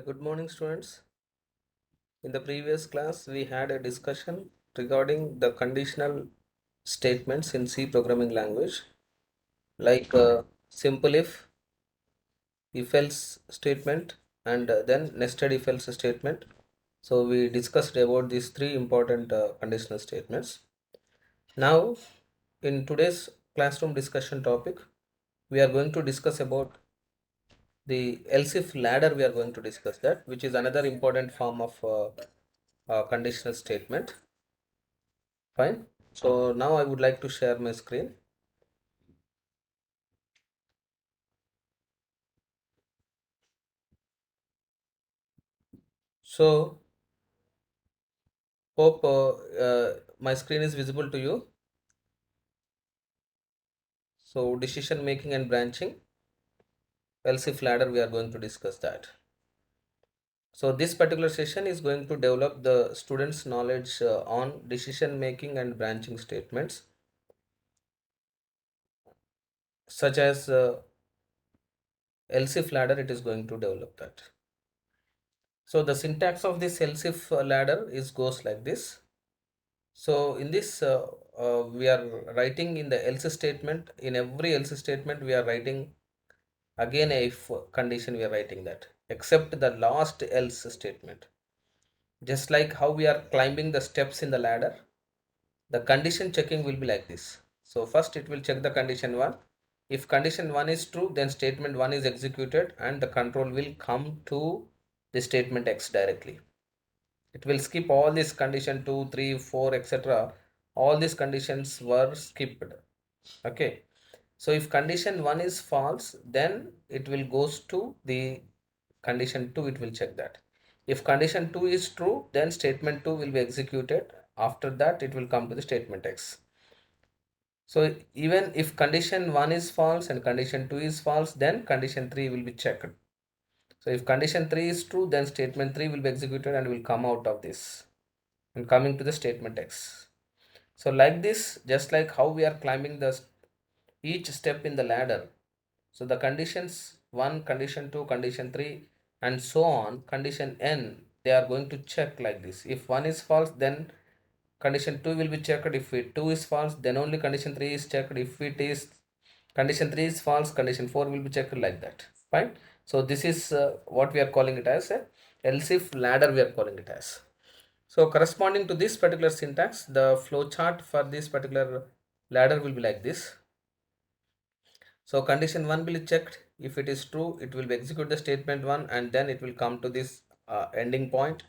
Good morning, students. In the previous class, we had a discussion regarding the conditional statements in C programming language, like simple if else statement, and then nested if else statement. So, we discussed about these three important conditional statements. Now, in today's classroom discussion topic, we are going to discuss about the else if ladder. We are going to discuss that, which is another important form of conditional statement. Fine. So now I would like to share my screen. So hope my screen is visible to you. So decision making and branching, else if ladder, we are going to discuss that. So this particular session is going to develop the students' knowledge on decision making and branching statements, such as else if ladder. It is going to develop that. So the syntax of this else if ladder is goes like this. So in this, we are writing in the else statement. In every else statement, we are writing again a if condition. We are writing that, except the last else statement. Just like how we are climbing the steps in the ladder, the condition checking will be like this. So first it will check the condition 1. If condition 1 is true, then statement 1 is executed and the control will come to the statement X directly. It will skip all these condition 2, 3, 4, etc. All these conditions were skipped. Okay. So if condition 1 is false, then it will goes to the condition 2. It will check that. If condition 2 is true, then statement 2 will be executed. After that, it will come to the statement X. So even if condition 1 is false and condition 2 is false, then condition 3 will be checked. So if condition 3 is true, then statement 3 will be executed and will come out of this and coming to the statement X. So like this, just like how we are climbing the each step in the ladder. So the conditions 1, condition 2, condition 3 and so on, condition n, they are going to check like this. If 1 is false, then condition 2 will be checked. If 2 is false, then only condition 3 is checked. If it is condition 3 is false, condition 4 will be checked, like that. Fine. So this is what we are calling it as a else if ladder, we are calling it as. So corresponding to this particular syntax, the flow chart for this particular ladder will be like this. So condition 1 will be checked. If it is true, it will be execute the statement 1 and then it will come to this ending point.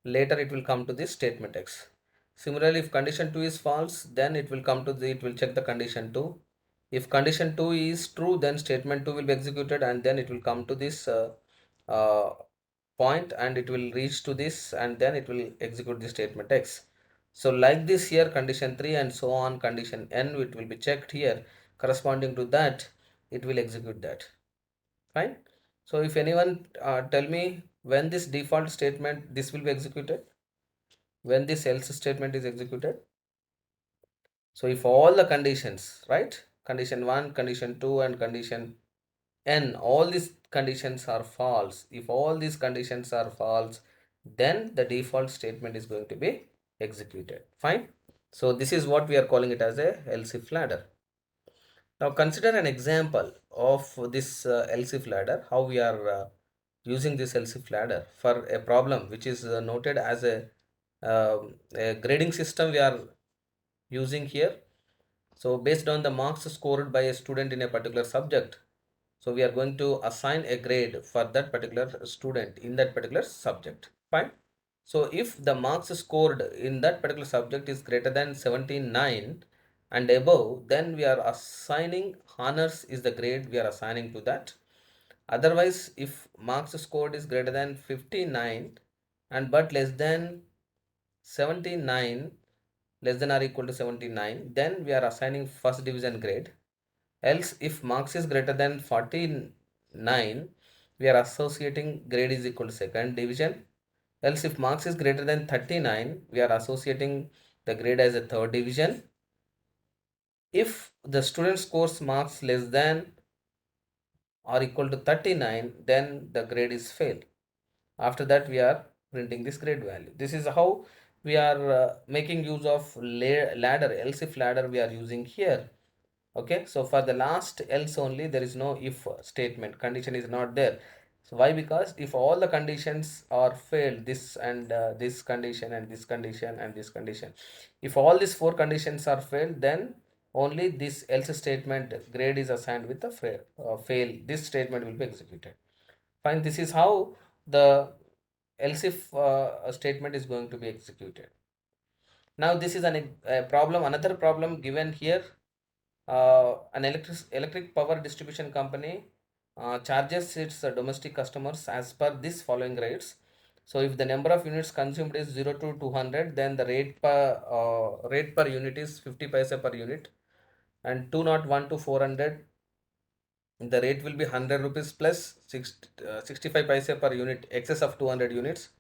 Later it will come to this statement X. Similarly, if condition 2 is false, then it will come to the, it will check the condition 2. If condition 2 is true, then statement 2 will be executed and then it will come to this uh, point and it will reach to this and then it will execute the statement X. So like this here, condition 3 and so on, condition n, it will be checked here. Corresponding to that, it will execute that. Fine. So if anyone tell me when this default statement, this will be executed, when this else statement is executed. So if all the conditions, right, condition 1, condition 2 and condition n, all these conditions are false. If all these conditions are false, then the default statement is going to be executed. Fine. So this is what we are calling it as a else if ladder. Now consider an example of this else if ladder, how we are using this else if ladder for a problem which is noted as a grading system we are using here. So based on the marks scored by a student in a particular subject, so we are going to assign a grade for that particular student in that particular subject. Fine. So if the marks scored in that particular subject is greater than 79 and above, then we are assigning honors is the grade we are assigning to that. Otherwise, if marks scored is greater than 59 and but less than 79, less than or equal to 79, then we are assigning first division grade. Else, if marks is greater than 49, we are associating grade is equal to second division. Else, if marks is greater than 39, we are associating the grade as a third division. If the student scores marks less than or equal to 39, then the grade is fail. After that we are printing this grade value. This is how we are making use of ladder, else if ladder we are using here. Okay, so for the last else only, there is no if statement, condition is not there. So why? Because if all the conditions are failed, this and this condition and this condition and this condition, if all these four conditions are failed, then only this else statement grade is assigned with the fail. This statement will be executed. Fine, this is how the else if statement is going to be executed. Now this is a problem, another problem given here. An electric power distribution company charges its domestic customers as per this following rates. So if the number of units consumed is 0 to 200, then the rate per unit is 50 paise per unit, and 201 to 400, the rate will be 100 rupees plus 65 paise per unit, excess of 200 units.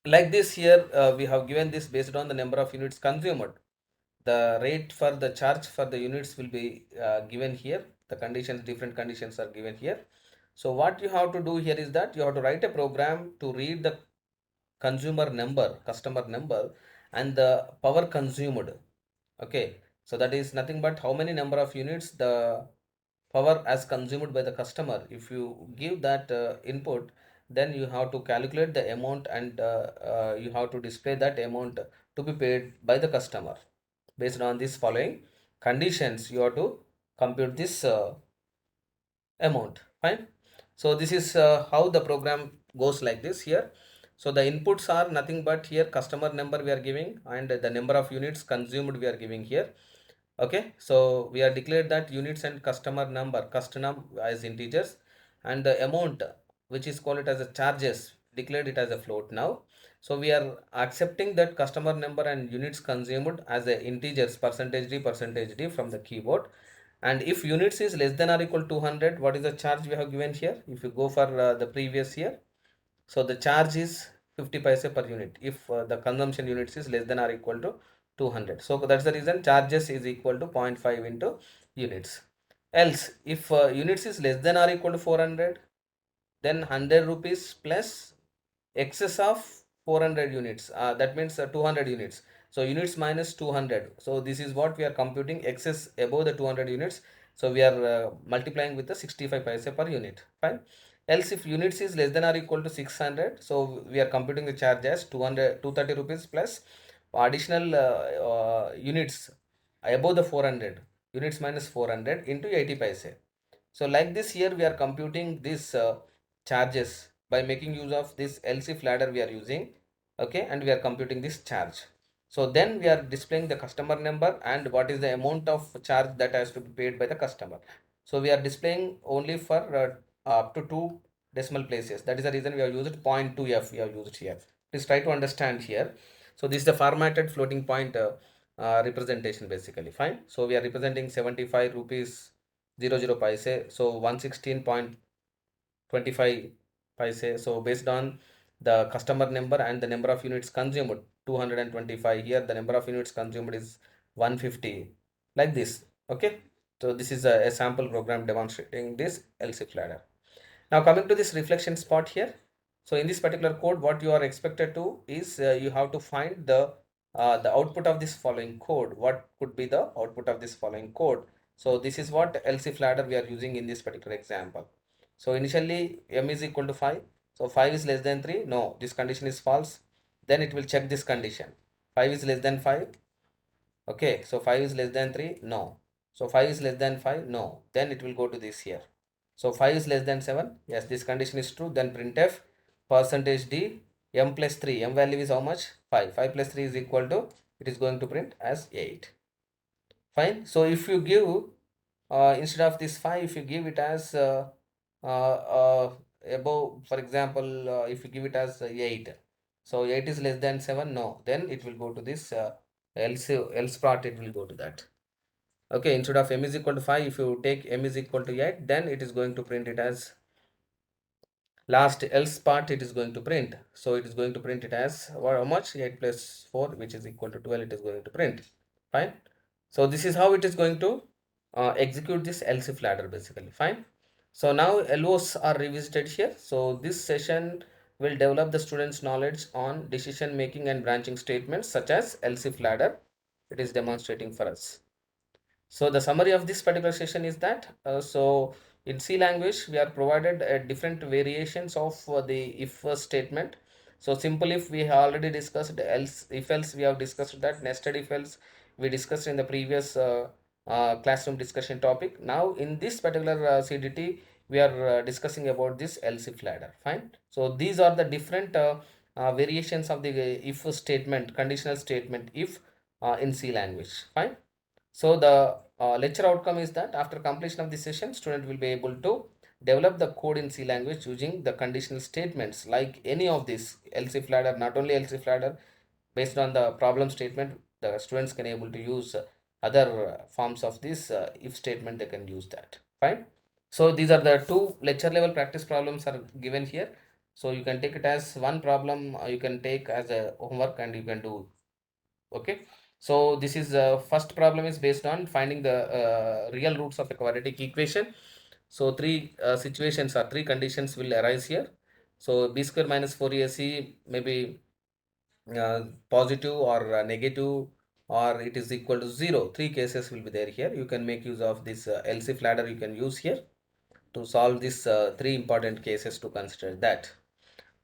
Like this here, we have given this based on the number of units consumed. The rate for the charge for the units will be given here. The conditions, different conditions are given here. So what you have to do here is that you have to write a program to read the consumer number, customer number, and the power consumed. Okay, so that is nothing but how many number of units the power as consumed by the customer. If you give that input, then you have to calculate the amount, and you have to display that amount to be paid by the customer. Based on this following conditions, you have to compute this amount. Fine. So this is how the program goes like this here. So the inputs are nothing but here customer number we are giving, and the number of units consumed we are giving here. Okay, so we are declared that units and customer number, custom as integers, and the amount which is called it as a charges, declared it as a float now. So we are accepting that customer number and units consumed as a integers, percentage d from the keyboard. And if units is less than or equal to 200, what is the charge we have given here? If you go for the previous year, so the charge is 50 paise per unit if the consumption units is less than or equal to 200. So that's the reason charges is equal to 0.5 into units. Else if units is less than or equal to 400, then 100 rupees plus excess of 400 units, that means 200 units. So units minus 200, so this is what we are computing, excess above the 200 units. So we are multiplying with the 65 paise per unit. Fine. Else if units is less than or equal to 600, so we are computing the charge as 230 rupees plus additional units above the 400, units minus 400 into 80 paise. So like this here we are computing this charges by making use of this LCF ladder we are using. Okay, and we are computing this charge. So then we are displaying the customer number and what is the amount of charge that has to be paid by the customer. So we are displaying only for up to two decimal places. That is the reason we have used 0.2f we have used here. Please try to understand here. So this is the formatted floating point representation basically. Fine. So we are representing 75 rupees 00 paise, so 116.25 paise. So based on the customer number and the number of units consumed, 225, here the number of units consumed is 150, like this. Okay, so this is a sample program demonstrating this LCF ladder. Now coming to this reflection spot here. So in this particular code, what you are expected to is you have to find the output of this following code. What could be the output of this following code? So this is what LCF ladder we are using in this particular example. So initially m is equal to 5. So 5 is less than 3. No, this condition is false. Then it will check this condition. 5 is less than 5. Okay, so 5 is less than 3. No. So 5 is less than 5. No. Then it will go to this here. So 5 is less than 7. Yes, this condition is true. Then printf percentage d m plus 3. M value is how much? 5. 5 plus 3 is equal to, it is going to print as 8. Fine. So if you give, instead of this 5, if you give it as above, for example, if you give it as 8. So 8 is less than 7. No. Then it will go to this else part, it will go to that. Okay, instead of m is equal to 5, if you take m is equal to 8, then it is going to print it as last else part, it is going to print. So it is going to print it as how much? 8 plus 4, which is equal to 12, it is going to print. Fine. So this is how it is going to execute this else if ladder basically. Fine. So now LOs are revisited here. So this session will develop the students' knowledge on decision making and branching statements such as LCF ladder. It is demonstrating for us. So the summary of this particular session is that so in C language we are provided different variations of the if statement. So simple if we have already discussed, else if else we have discussed that, nested if else we discussed in the previous classroom discussion topic. Now in this particular CDT we are discussing about this else if ladder. Fine. So these are the different variations of the if statement, conditional statement if in C language. Fine. So the lecture outcome is that after completion of this session, student will be able to develop the code in C language using the conditional statements like any of this else if ladder, not only else if ladder, based on the problem statement, the students can able to use other forms of this if statement, they can use that. Fine. So these are the two lecture level practice problems are given here. So you can take it as one problem, you can take as a homework and you can do. Okay. So this is first problem is based on finding the real roots of a quadratic equation. So three situations or three conditions will arise here. So b square minus 4ac maybe positive or negative, or it is equal to 0. Three cases will be there here. You can make use of this LCF ladder you can use here to solve these three important cases to consider that.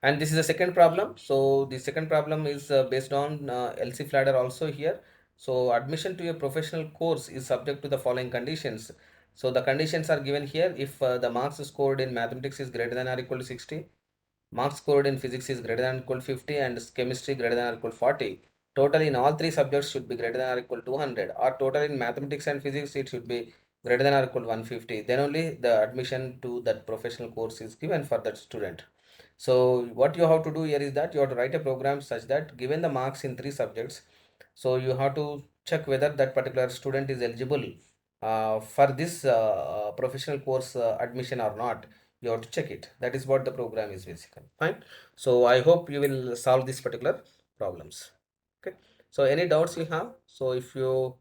And this is the second problem. So the second problem is based on LC ladder also here. So admission to a professional course is subject to the following conditions. So the conditions are given here. If the marks scored in mathematics is greater than or equal to 60, marks scored in physics is greater than or equal to 50, and chemistry greater than or equal to 40. Total in all three subjects should be greater than or equal to 200, or total in mathematics and physics it should be greater than or equal to 150. Then only the admission to that professional course is given for that student. So what you have to do here is that you have to write a program such that given the marks in three subjects, so you have to check whether that particular student is eligible for this professional course admission or not. You have to check it. That is what the program is basically. Fine. So I hope you will solve this particular problems. Okay. So any doubts you have? So if you,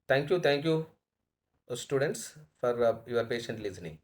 thank you, students for your patient listening.